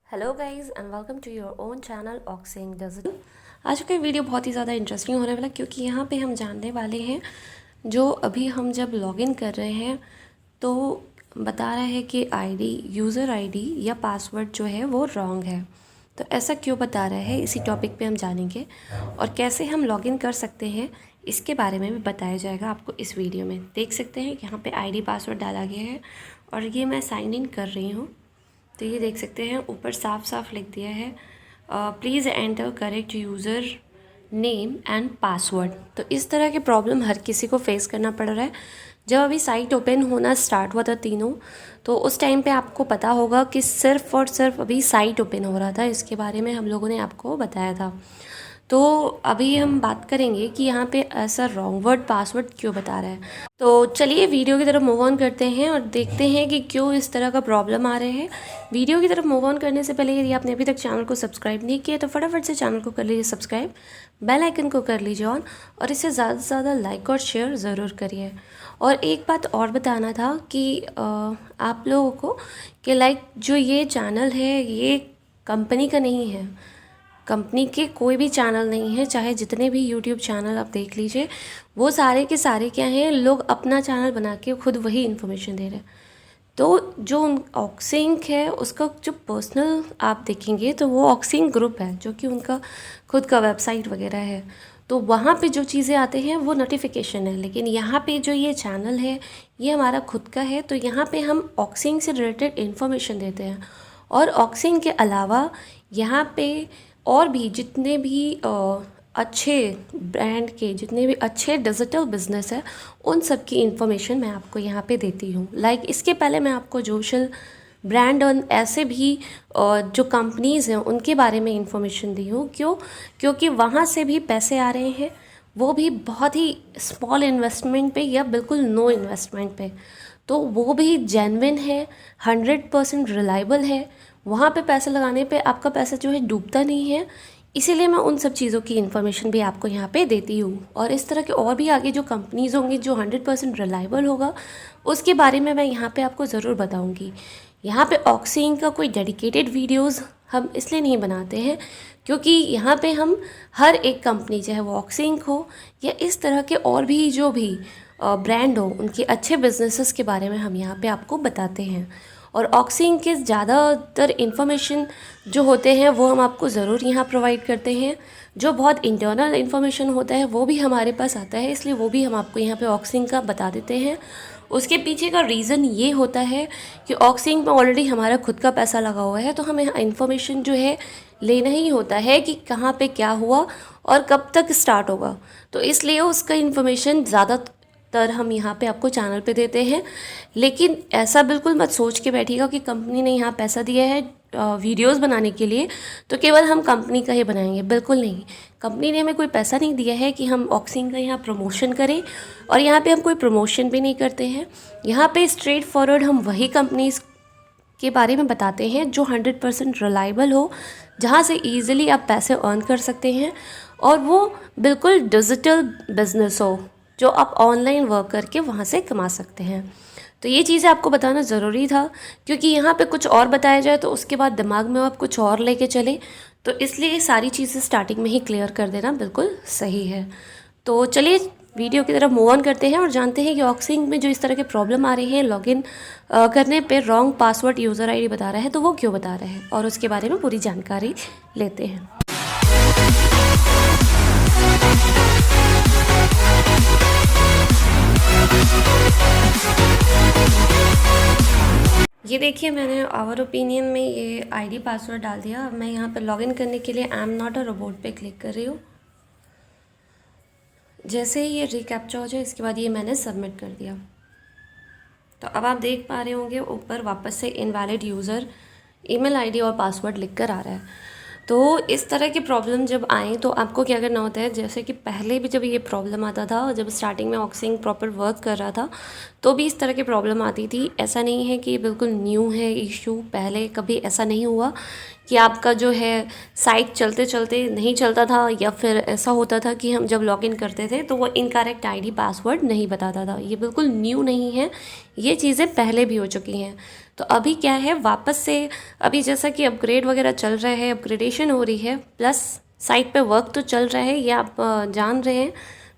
Hello guys and welcome to your own channel Oxing digital. आज का video बहुत ही ज़्यादा इंटरेस्टिंग होने वाला क्योंकि यहाँ पे हम जानने वाले हैं जो अभी हम जब लॉगिन कर रहे हैं तो बता रहा है कि आईडी यूज़र आईडी या पासवर्ड जो है वो रॉन्ग है। तो ऐसा क्यों बता रहा है, इसी टॉपिक पे हम जानेंगे और कैसे हम लॉगिन कर सकते हैं इसके बारे में भी बताया जाएगा आपको इस वीडियो में। देख सकते हैं यहाँ पे आईडी पासवर्ड डाला गया है और ये मैं साइन इन कर रही हूँ। तो ये देख सकते हैं ऊपर साफ साफ लिख दिया है please enter correct user name and password. तो इस तरह के प्रॉब्लम हर किसी को फेस करना पड़ रहा है। जब अभी साइट ओपन होना स्टार्ट हुआ था तीनों, तो उस टाइम पे आपको पता होगा कि सिर्फ़ और सिर्फ अभी साइट ओपन हो रहा था, इसके बारे में हम लोगों ने आपको बताया था। तो अभी हम बात करेंगे कि यहाँ पे ऐसा रॉन्ग वर्ड पासवर्ड क्यों बता रहा है। तो चलिए वीडियो की तरफ मूव ऑन करते हैं और देखते हैं कि क्यों इस तरह का प्रॉब्लम आ रहे हैं। वीडियो की तरफ मूव ऑन करने से पहले यदि आपने अभी तक चैनल को सब्सक्राइब नहीं किया तो फटाफट से चैनल को कर लीजिए सब्सक्राइब, बेल आइकन को कर लीजिए ऑन और इसे ज़्यादा से ज़्यादा लाइक और शेयर ज़रूर करिए। और एक बात और बताना था कि आप लोगों को कि लाइक जो ये चैनल है ये कंपनी का नहीं है, कंपनी के कोई भी चैनल नहीं है। चाहे जितने भी यूट्यूब चैनल आप देख लीजिए वो सारे के सारे क्या हैं, लोग अपना चैनल बना के खुद वही इन्फॉर्मेशन दे रहे हैं। तो जो ऑक्सिंक है उसका जो पर्सनल आप देखेंगे तो वो ऑक्सिंक ग्रुप है जो कि उनका खुद का वेबसाइट वगैरह है। तो वहाँ पे जो चीज़ें आते हैं वो नोटिफिकेशन है, लेकिन यहाँ पे जो ये चैनल है ये हमारा खुद का है। तो यहाँ पे हम ऑक्सिंक से रिलेटेड इन्फॉर्मेशन देते हैं और ऑक्सिंक के अलावा यहाँ पे और भी जितने भी अच्छे ब्रांड के जितने भी अच्छे डिजिटल बिजनेस है उन सब की इन्फॉर्मेशन मैं आपको यहाँ पे देती हूँ। लाइक इसके पहले मैं आपको जोशल ब्रांड और ऐसे भी जो कंपनीज़ हैं उनके बारे में इन्फॉर्मेशन दी हूँ। क्योंकि वहाँ से भी पैसे आ रहे हैं, वो भी बहुत ही स्मॉल इन्वेस्टमेंट पे या बिल्कुल नो इन्वेस्टमेंट पे। तो वो भी जेन्युइन है, 100% रिलायबल है। वहाँ पे पैसा लगाने पे आपका पैसा जो है डूबता नहीं है। इसीलिए मैं उन सब चीज़ों की इन्फॉर्मेशन भी आपको यहाँ पे देती हूँ। और इस तरह के और भी आगे जो कंपनीज़ होंगी जो 100% रिलायबल होगा उसके बारे में मैं यहाँ पे आपको ज़रूर बताऊँगी। यहाँ पे ऑक्सिंक का कोई डेडिकेटेड वीडियोज़ हम इसलिए नहीं बनाते हैं क्योंकि यहाँ पे हम हर एक कंपनी, चाहे वो ऑक्सिंक हो या इस तरह के और भी जो भी ब्रांड हो, उनके अच्छे बिजनेसेस के बारे में हम यहाँ पे आपको बताते हैं। और ऑक्सिंक के ज़्यादातर इन्फॉर्मेशन जो होते हैं वो हम आपको ज़रूर यहाँ प्रोवाइड करते हैं। जो बहुत इंटरनल इन्फॉर्मेशन होता है वो भी हमारे पास आता है, इसलिए वो भी हम आपको यहाँ पे ऑक्सिंक का बता देते हैं। उसके पीछे का रीज़न ये होता है कि ऑक्सिंक में ऑलरेडी हमारा खुद का पैसा लगा हुआ है, तो हमें इन्फॉर्मेशन जो है लेना ही होता है कि कहाँ पे क्या हुआ और कब तक स्टार्ट होगा। तो इसलिए उसका इन्फॉर्मेशन ज़्यादातर हम यहाँ पे आपको चैनल पे देते हैं। लेकिन ऐसा बिल्कुल मत सोच के बैठिएगा कि कंपनी ने यहाँ पैसा दिया है वीडियोस बनाने के लिए तो केवल हम कंपनी का ही बनाएंगे। बिल्कुल नहीं, कंपनी ने हमें कोई पैसा नहीं दिया है कि हम ऑक्सिंक का यहाँ प्रमोशन करें, और यहाँ पे हम कोई प्रमोशन भी नहीं करते हैं। यहाँ पे स्ट्रेट फॉरवर्ड हम वही कंपनीज के बारे में बताते हैं जो 100% रिलायबल हो, जहाँ से ईज़िली आप पैसे अर्न कर सकते हैं और वो बिल्कुल डिजिटल बिजनेस हो जो आप ऑनलाइन वर्क करके वहाँ से कमा सकते हैं। तो ये चीज़ें आपको बताना ज़रूरी था क्योंकि यहाँ पे कुछ और बताया जाए तो उसके बाद दिमाग में आप कुछ और लेके चले, तो इसलिए ये सारी चीज़ें स्टार्टिंग में ही क्लियर कर देना बिल्कुल सही है। तो चलिए वीडियो की तरफ मूव ऑन करते हैं और जानते हैं कि ऑक्सिंक में जो इस तरह के प्रॉब्लम आ रही है लॉगिन करने पे रॉन्ग पासवर्ड यूज़र आईडी बता रहा है तो वो क्यों बता रहा है, और उसके बारे में पूरी जानकारी लेते हैं। ये देखिए मैंने आवर ओपिनियन में ये आईडी पासवर्ड डाल दिया। अब मैं यहाँ पर लॉगिन करने के लिए I am not a robot पे क्लिक कर रही हूँ। जैसे ही ये रिकैप्चा हो जाए इसके बाद ये मैंने सबमिट कर दिया। तो अब आप देख पा रहे होंगे ऊपर वापस से इनवैलिड यूज़र ईमेल आईडी और पासवर्ड लिख कर आ रहा है। तो इस तरह की प्रॉब्लम जब आए तो आपको क्या करना होता है, जैसे कि पहले भी जब ये प्रॉब्लम आता था, जब स्टार्टिंग में ऑक्सिंक प्रॉपर वर्क कर रहा था तो भी इस तरह की प्रॉब्लम आती थी। ऐसा नहीं है कि ये बिल्कुल न्यू है इशू, पहले कभी ऐसा नहीं हुआ कि आपका जो है साइट चलते चलते नहीं चलता था या फिर ऐसा होता था कि हम जब लॉगिन करते थे तो वो इनकरेक्ट आईडी पासवर्ड नहीं बताता था। ये बिल्कुल न्यू नहीं है, ये चीज़ें पहले भी हो चुकी हैं। तो अभी क्या है, वापस से अभी जैसा कि अपग्रेड वगैरह चल रहा है, अपग्रेडेशन हो रही है, प्लस साइट पे वर्क तो चल रहा है, ये आप जान रहे हैं,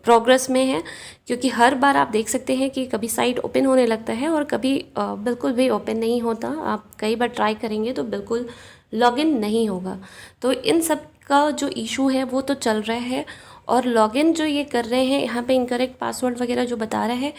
प्रोग्रेस में है। क्योंकि हर बार आप देख सकते हैं कि कभी साइट ओपन होने लगता है और कभी बिल्कुल भी ओपन नहीं होता। आप कई बार ट्राई करेंगे तो बिल्कुल लॉगिन नहीं होगा। तो इन सब का जो इशू है वो तो चल रहा है। और लॉगिन जो ये कर रहे हैं यहाँ पे इनकरेक्ट पासवर्ड वगैरह जो बता रहा है,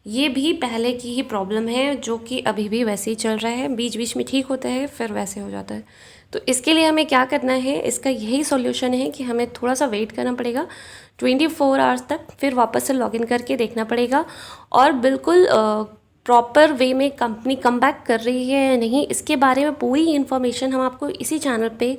ये भी पहले की ही प्रॉब्लम है, जो कि अभी भी वैसे ही चल रहा है। बीच बीच में ठीक होता है, फिर वैसे हो जाता है। तो इसके लिए हमें क्या करना है, इसका यही सॉल्यूशन है कि हमें थोड़ा सा वेट करना पड़ेगा 24 आवर्स तक, फिर वापस से लॉगिन करके देखना पड़ेगा। और बिल्कुल प्रॉपर वे में कंपनी कम बैक कर रही है या नहीं, इसके बारे में पूरी इन्फॉर्मेशन हम आपको इसी चैनल पे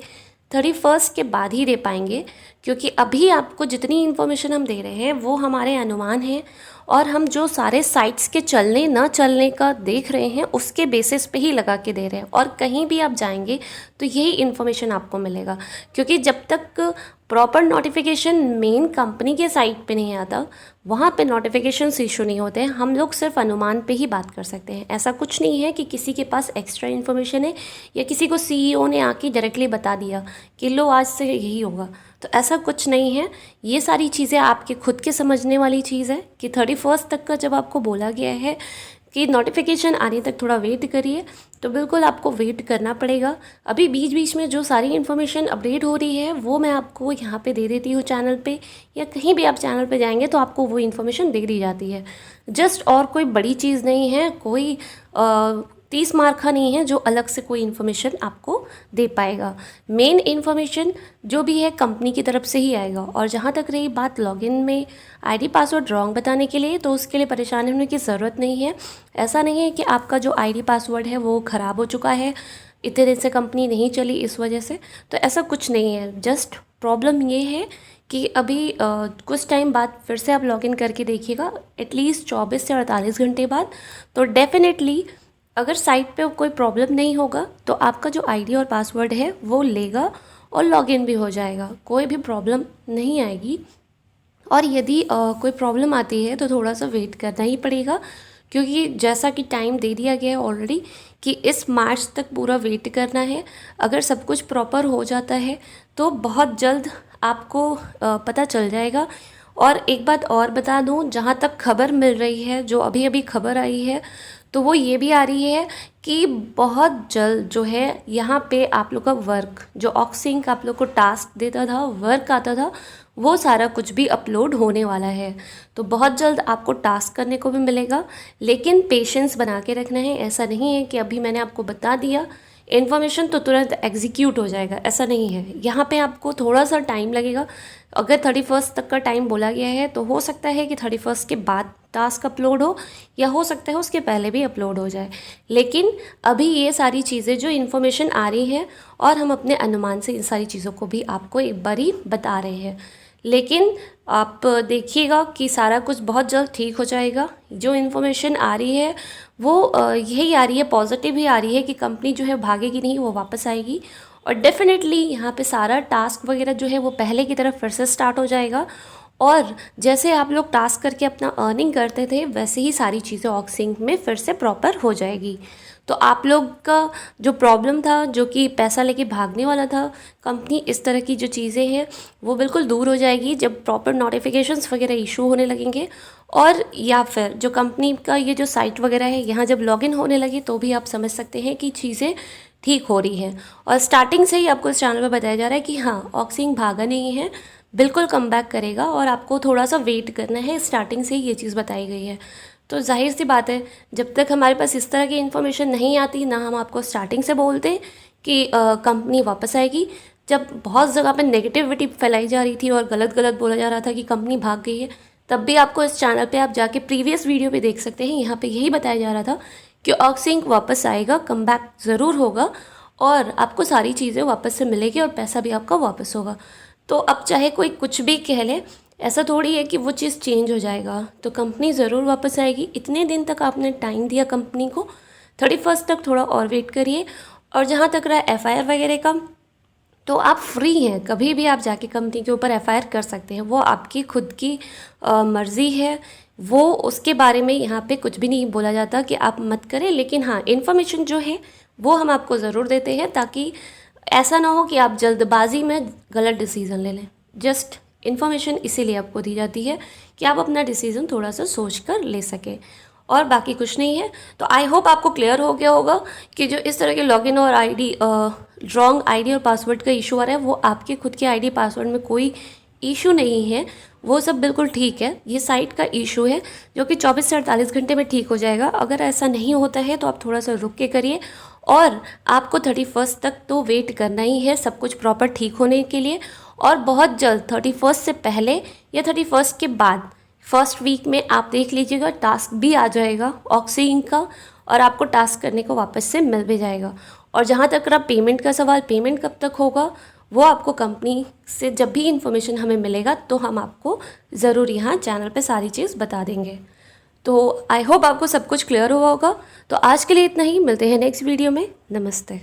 31 के बाद ही दे पाएंगे। क्योंकि अभी आपको जितनी इन्फॉर्मेशन हम दे रहे हैं वो हमारे अनुमान हैं, और हम जो सारे साइट्स के चलने ना चलने का देख रहे हैं उसके बेसिस पे ही लगा के दे रहे हैं। और कहीं भी आप जाएंगे तो यही इन्फॉर्मेशन आपको मिलेगा। क्योंकि जब तक प्रॉपर नोटिफिकेशन मेन कंपनी के साइट पे नहीं आता, वहाँ पे नोटिफिकेशंस इशू नहीं होते हैं। हम लोग सिर्फ अनुमान पे ही बात कर सकते हैं। ऐसा कुछ नहीं है कि किसी के पास एक्स्ट्रा इन्फॉर्मेशन है या किसी को सीईओ ने आके डायरेक्टली बता दिया कि लो आज से यही होगा। तो ऐसा कुछ नहीं है। ये सारी चीज़ें आपके खुद के समझने वाली चीज़ है कि 31 तक का जब आपको बोला गया है कि नोटिफिकेशन आने तक थोड़ा वेट करिए, तो बिल्कुल आपको वेट करना पड़ेगा। अभी बीच बीच में जो सारी इन्फॉर्मेशन अपडेट हो रही है वो मैं आपको यहाँ पे दे देती हूँ चैनल पे, या कहीं भी आप चैनल पे जाएंगे तो आपको वो इन्फॉर्मेशन दे दी जाती है। जस्ट और कोई बड़ी चीज़ नहीं है, कोई 30 मार्का नहीं है जो अलग से कोई इन्फॉर्मेशन आपको दे पाएगा। मेन इन्फॉर्मेशन जो भी है कंपनी की तरफ से ही आएगा। और जहाँ तक रही बात लॉगिन में आईडी पासवर्ड रॉन्ग बताने के लिए, तो उसके लिए परेशान होने की ज़रूरत नहीं है। ऐसा नहीं है कि आपका जो आईडी पासवर्ड है वो ख़राब हो चुका है, इतने दिन से कंपनी नहीं चली इस वजह से, तो ऐसा कुछ नहीं है। जस्ट प्रॉब्लम ये है कि अभी कुछ टाइम बाद फिर से आप लॉगिन करके देखिएगा, एटलीस्ट 24 से 48 घंटे बाद। तो डेफिनेटली अगर साइट पे कोई प्रॉब्लम नहीं होगा तो आपका जो आईडी और पासवर्ड है वो लेगा और लॉगिन भी हो जाएगा, कोई भी प्रॉब्लम नहीं आएगी। और यदि कोई प्रॉब्लम आती है तो थोड़ा सा वेट करना ही पड़ेगा, क्योंकि जैसा कि टाइम दे दिया गया है ऑलरेडी कि इस मार्च तक पूरा वेट करना है। अगर सब कुछ प्रॉपर हो जाता है तो बहुत जल्द आपको पता चल जाएगा। और एक बात और बता दूं, जहाँ तक खबर मिल रही है, जो अभी अभी खबर आई है, तो वो ये भी आ रही है कि बहुत जल्द जो है यहाँ पे आप लोग का वर्क, जो ऑक्सिंक आप लोग को टास्क देता था, वर्क आता था, वो सारा कुछ भी अपलोड होने वाला है। तो बहुत जल्द आपको टास्क करने को भी मिलेगा। लेकिन पेशेंस बना के रखना है। ऐसा नहीं है कि अभी मैंने आपको बता दिया इन्फॉर्मेशन तो तुरंत एग्जीक्यूट हो जाएगा, ऐसा नहीं है। यहाँ पे आपको थोड़ा सा टाइम लगेगा। अगर 31 तक का टाइम बोला गया है तो हो सकता है कि 31 के बाद टास्क अपलोड हो, या हो सकता है उसके पहले भी अपलोड हो जाए। लेकिन अभी ये सारी चीज़ें जो इन्फॉर्मेशन आ रही है, और हम अपने अनुमान से इन सारी चीज़ों को भी आपको एक बार ही बता रहे हैं। लेकिन आप देखिएगा कि सारा कुछ बहुत जल्द ठीक हो जाएगा। जो इन्फॉर्मेशन आ रही है वो यही आ रही है, पॉजिटिव ही आ रही है कि कंपनी जो है भागेगी नहीं, वो वापस आएगी। और डेफिनेटली यहाँ पे सारा टास्क वगैरह जो है वो पहले की तरफ फिर से स्टार्ट हो जाएगा। और जैसे आप लोग टास्क करके अपना अर्निंग करते थे, वैसे ही सारी चीज़ें ऑक्सिंक में फिर से प्रॉपर हो जाएगी। तो आप लोग का जो प्रॉब्लम था, जो कि पैसा लेके भागने वाला था कंपनी, इस तरह की जो चीज़ें हैं वो बिल्कुल दूर हो जाएगी जब प्रॉपर नोटिफिकेशंस वगैरह इशू होने लगेंगे। और या फिर जो कंपनी का ये जो साइट वगैरह है, यहाँ जब लॉगिन होने लगे तो भी आप समझ सकते हैं कि चीज़ें ठीक हो रही हैं। और स्टार्टिंग से ही आपको इस चैनल पर बताया जा रहा है कि हाँ, ऑक्सिंक भागा नहीं है, बिल्कुल कम बैक करेगा, और आपको थोड़ा सा वेट करना है। स्टार्टिंग से ही ये चीज़ बताई गई है। तो जाहिर सी बात है, जब तक हमारे पास इस तरह की इन्फॉर्मेशन नहीं आती, ना हम आपको स्टार्टिंग से बोलते कि कंपनी वापस आएगी। जब बहुत जगह पे नेगेटिविटी फैलाई जा रही थी और गलत गलत बोला जा रहा था कि कंपनी भाग गई है, तब भी आपको इस चैनल पे आप जाके प्रीवियस वीडियो पे देख सकते हैं। यहाँ पे यही बताया जा रहा था कि ऑक्सिंक वापस आएगा, कम बैक ज़रूर होगा, और आपको सारी चीज़ें वापस से मिलेगी और पैसा भी आपका वापस होगा। तो अब चाहे कोई कुछ भी कह ले, ऐसा थोड़ी है कि वो चीज़ चेंज हो जाएगा। तो कंपनी ज़रूर वापस आएगी। इतने दिन तक आपने टाइम दिया कंपनी को, 31 तक थोड़ा और वेट करिए। और जहाँ तक रहा एफआईआर वगैरह का, तो आप फ्री हैं, कभी भी आप जाके कंपनी के ऊपर एफआईआर कर सकते हैं। वो आपकी खुद की मर्ज़ी है, वो उसके बारे में यहाँ पे कुछ भी नहीं बोला जाता कि आप मत करें, लेकिन हाँ इन्फॉर्मेशन जो है वो हम आपको ज़रूर देते हैं ताकि ऐसा ना हो कि आप जल्दबाजी में गलत डिसीज़न ले लें। जस्ट इन्फॉर्मेशन इसीलिए आपको दी जाती है कि आप अपना डिसीज़न थोड़ा सा सोच कर ले सकें, और बाकी कुछ नहीं है। तो आई होप आपको क्लियर हो गया होगा कि जो इस तरह के लॉगिन और आईडी रॉन्ग आईडी और पासवर्ड का इशू आ रहा है वो आपके खुद के आईडी पासवर्ड में कोई इशू नहीं है, वो सब बिल्कुल ठीक है। ये साइट का इशू है जो कि 24 से 48 घंटे में ठीक हो जाएगा। अगर ऐसा नहीं होता है तो आप थोड़ा सा रुक के करिए, और आपको 31 तक तो वेट करना ही है सब कुछ प्रॉपर ठीक होने के लिए। और बहुत जल्द 31 से पहले या 31 के बाद फर्स्ट वीक में आप देख लीजिएगा टास्क भी आ जाएगा ऑक्सी का, और आपको टास्क करने को वापस से मिल भी जाएगा। और जहाँ तक रहा पेमेंट का सवाल, पेमेंट कब तक होगा वो आपको कंपनी से जब भी इन्फॉर्मेशन हमें मिलेगा तो हम आपको ज़रूर यहाँ चैनल पे सारी चीज़ बता देंगे। तो आई होप आपको सब कुछ क्लियर हुआ होगा। तो आज के लिए इतना ही, मिलते हैं नेक्स्ट वीडियो में। नमस्ते।